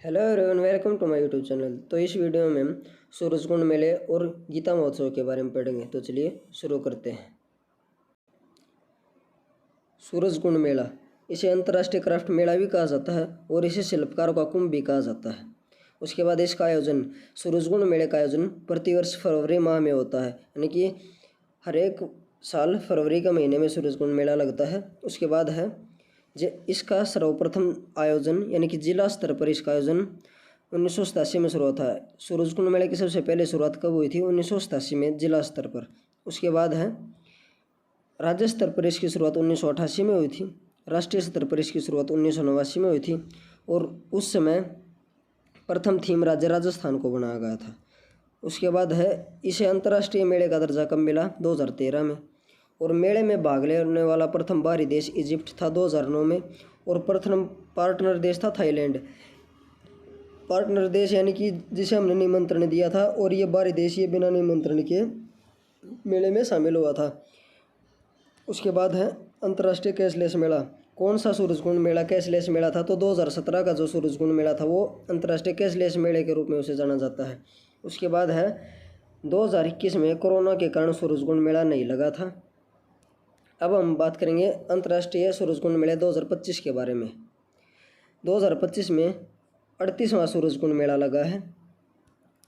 Hello everyone, welcome to my YouTube channel. तो इस video में हम सूरजकुंड मेले और गीता महोत्सव के बारे में पढ़ेंगे। तो चलिए शुरू करते हैं। सूरजकुंड मेला, इसे अंतर्राष्ट्रीय क्राफ्ट मेला भी कहा जाता है और इसे शिल्पकारों का कुंभ भी कहा जाता है। उसके बाद इसका आयोजन, सूरजकुंड मेले का आयोजन प्रतिवर्ष फरवरी माह में होता है, यानी कि हर एक साल फरवरी का महीने में सूरजकुंड मेला लगता है। उसके बाद है इसका सर्वप्रथम आयोजन यानी कि जिला स्तर पर इसका आयोजन 1987 में शुरू होता है। सूरजकुंड मेले की सबसे पहले शुरुआत कब हुई थी? 1987 में जिला स्तर पर। उसके बाद है राज्य स्तर पर इसकी शुरुआत 1988 में हुई थी। राष्ट्रीय स्तर पर इसकी शुरुआत 1989 में हुई थी और उस समय प्रथम थीम राज्य राजस्थान को बनाया गया था। उसके बाद है इसे अंतर्राष्ट्रीय मेले का दर्जा कब मिला? 2013 में। और मेले में भाग लेने वाला प्रथम बाहरी देश इजिप्ट था 2009 में और प्रथम पार्टनर देश था थाईलैंड। पार्टनर देश यानी कि जिसे हमने निमंत्रण दिया था, और ये बाहरी देश ये बिना निमंत्रण के मेले में शामिल हुआ था। उसके बाद है अंतर्राष्ट्रीय कैशलेस मेला। कौन सा सूरजकुंड मेला कैशलेस मेला था? तो 2017 का जो सूरजकुंड मेला था वो अंतर्राष्ट्रीय कैशलेस मेले के रूप में उसे जाना जाता है। उसके बाद है 2021 में कोरोना के कारण सूरजकुंड मेला नहीं लगा था। अब हम बात करेंगे अंतर्राष्ट्रीय सूरजकुंड मेले 2025 के बारे में। 2025 में 38वां सूरजकुंड मेला लगा है,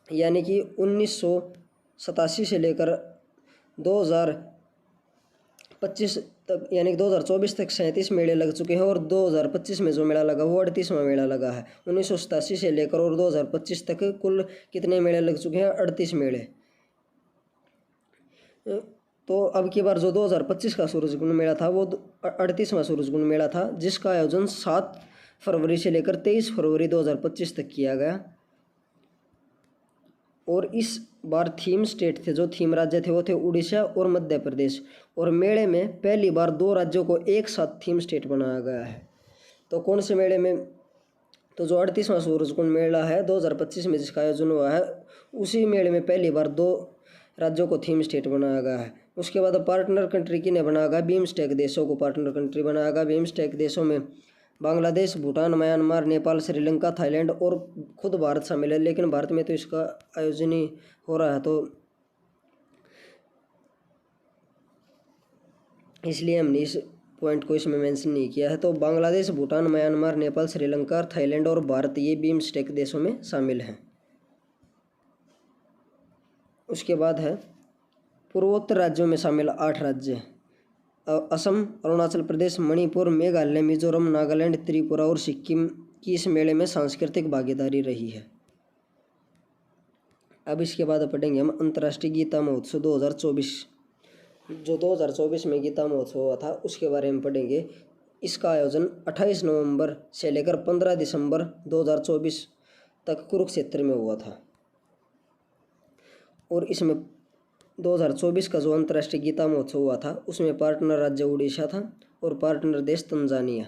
यानी कि 1987 से लेकर 2025 तक यानी कि 2024 तक 37 मेले लग चुके हैं और 2025 में जो मेला लगा वो 38वां मेला लगा है। 1987 से लेकर और 2025 तक कुल कितने मेले लग चुके हैं? 38 मेले। तो अब की बार जो 2025 का सूरजकुंड मेला था वो 38वां सूरजकुंड मेला था, जिसका आयोजन 7 फरवरी से लेकर 23 फरवरी 2025 तक किया गया। और इस बार थीम स्टेट थे, जो थीम राज्य थे वो थे उड़ीसा और मध्य प्रदेश। और मेले में पहली बार 2 राज्यों को एक साथ थीम स्टेट बनाया गया है। तो कौन से मेले में? तो जो 38वां सूरजकुंड मेला है 2025 में जिसका आयोजन हुआ है, उसी मेले में पहली बार 2 राज्यों को थीम स्टेट बनाया गया है। उसके बाद पार्टनर कंट्री किन्हें बनाया गया? बीमस्टेक देशों को पार्टनर कंट्री बनाया गया। बीमस्टेक देशों में बांग्लादेश, भूटान, म्यांमार, नेपाल, श्रीलंका, थाईलैंड और खुद भारत शामिल है, लेकिन भारत में तो इसका आयोजन ही हो रहा है, तो इसलिए हमने इस पॉइंट को इसमें मेंशन नहीं किया है। तो बांग्लादेश, भूटान, म्यांमार, नेपाल, श्रीलंका, थाईलैंड और भारत ये बीमस्टेक देशों में शामिल हैं। उसके बाद है पूर्वोत्तर राज्यों में शामिल 8 राज्य: असम, अरुणाचल प्रदेश, मणिपुर, मेघालय, मिजोरम, नागालैंड, त्रिपुरा और सिक्किम की इस मेले में सांस्कृतिक भागीदारी रही है। अब इसके बाद पढ़ेंगे हम अंतर्राष्ट्रीय गीता महोत्सव 2024। जो 2024 में गीता महोत्सव हुआ था उसके बारे में पढ़ेंगे। इसका आयोजन 28 नवंबर से लेकर 15 दिसंबर 2024 तक कुरुक्षेत्र में हुआ था। और इसमें 2024 का जो अंतर्राष्ट्रीय गीता महोत्सव हुआ था उसमें पार्टनर राज्य उड़ीसा था और पार्टनर देश तंजानिया।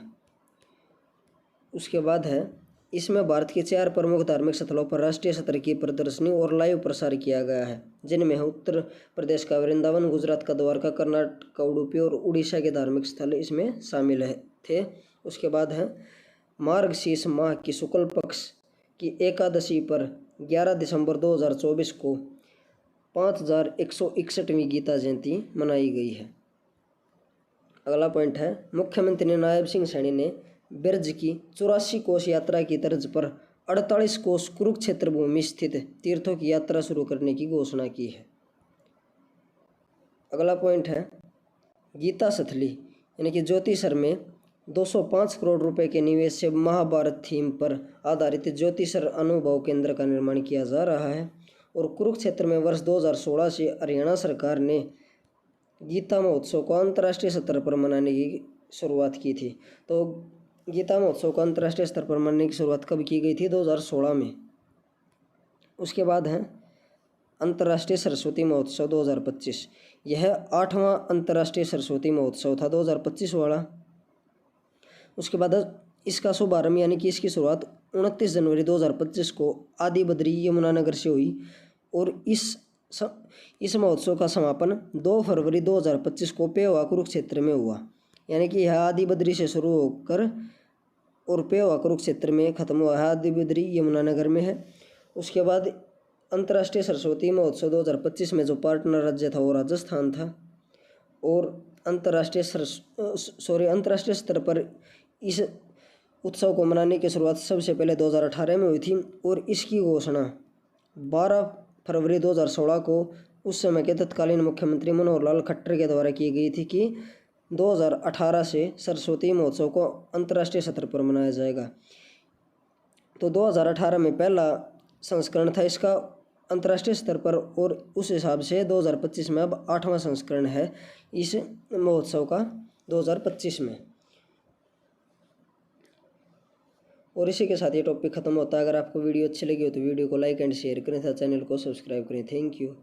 उसके बाद है इसमें भारत के 4 प्रमुख धार्मिक स्थलों पर राष्ट्रीय स्तर की प्रदर्शनी और लाइव प्रसार किया गया है, जिनमें है उत्तर प्रदेश का वृंदावन, गुजरात का द्वारका, कर्नाटक का उडुपी और उड़ीसा के धार्मिक स्थल इसमें शामिल थे। उसके बाद है मार्गशीर्ष माह की शुक्ल पक्ष की एकादशी पर 11 दिसंबर 2024 को 5161वीं गीता जयंती मनाई गई है। अगला पॉइंट है मुख्यमंत्री नायब सिंह सैनी ने ब्रज की 84 कोस यात्रा की तर्ज पर 48 कोस कुरुक्षेत्र भूमि स्थित तीर्थों की यात्रा शुरू करने की घोषणा की है। अगला पॉइंट है गीता स्थली यानी कि ज्योतिसर में 205 करोड़ रुपए के निवेश से महाभारत थीम पर आधारित ज्योतिसर अनुभव केंद्र का निर्माण किया जा रहा है। और कुरुक्षेत्र में वर्ष 2016 से हरियाणा सरकार ने गीता महोत्सव को अंतर्राष्ट्रीय स्तर पर मनाने की शुरुआत की थी। तो गीता महोत्सव को अंतर्राष्ट्रीय स्तर पर मनाने की शुरुआत कब की गई थी? 2016 में। उसके बाद है अंतर्राष्ट्रीय सरस्वती महोत्सव 2025। यह 8वां अंतर्राष्ट्रीय सरस्वती महोत्सव था 2025 वाला। उसके बाद इसका शुभारंभ यानी कि इसकी शुरुआत 29 जनवरी 2025 को आदि बद्री यमुनानगर से हुई और इस महोत्सव का समापन 2 फरवरी 2025 को पेवा कुरुक्षेत्र में हुआ। यानी कि यह आदि बद्री से शुरू होकर और पेवा कुरुक्षेत्र में ख़त्म हुआ है। आदि बिदरी यमुनानगर में है। उसके बाद अंतर्राष्ट्रीय सरस्वती महोत्सव 2025 में जो पार्टनर राज्य था वो राजस्थान था। और अंतर्राष्ट्रीय स्तर पर इस उत्सव को मनाने की शुरुआत सबसे पहले 2018 में हुई थी और इसकी घोषणा 12 फरवरी 2016 को उस समय के तत्कालीन मुख्यमंत्री मनोहर लाल खट्टर के द्वारा की गई थी कि 2018 से सरस्वती महोत्सव को अंतर्राष्ट्रीय स्तर पर मनाया जाएगा। तो 2018 में पहला संस्करण था इसका अंतर्राष्ट्रीय स्तर पर और उस हिसाब से 2025 में अब 8वां संस्करण है इस महोत्सव का 2025 में। और इसी के साथ ये टॉपिक खत्म होता है। अगर आपको वीडियो अच्छी लगी हो तो वीडियो को लाइक एंड शेयर करें तथा चैनल को सब्सक्राइब करें। Thank you.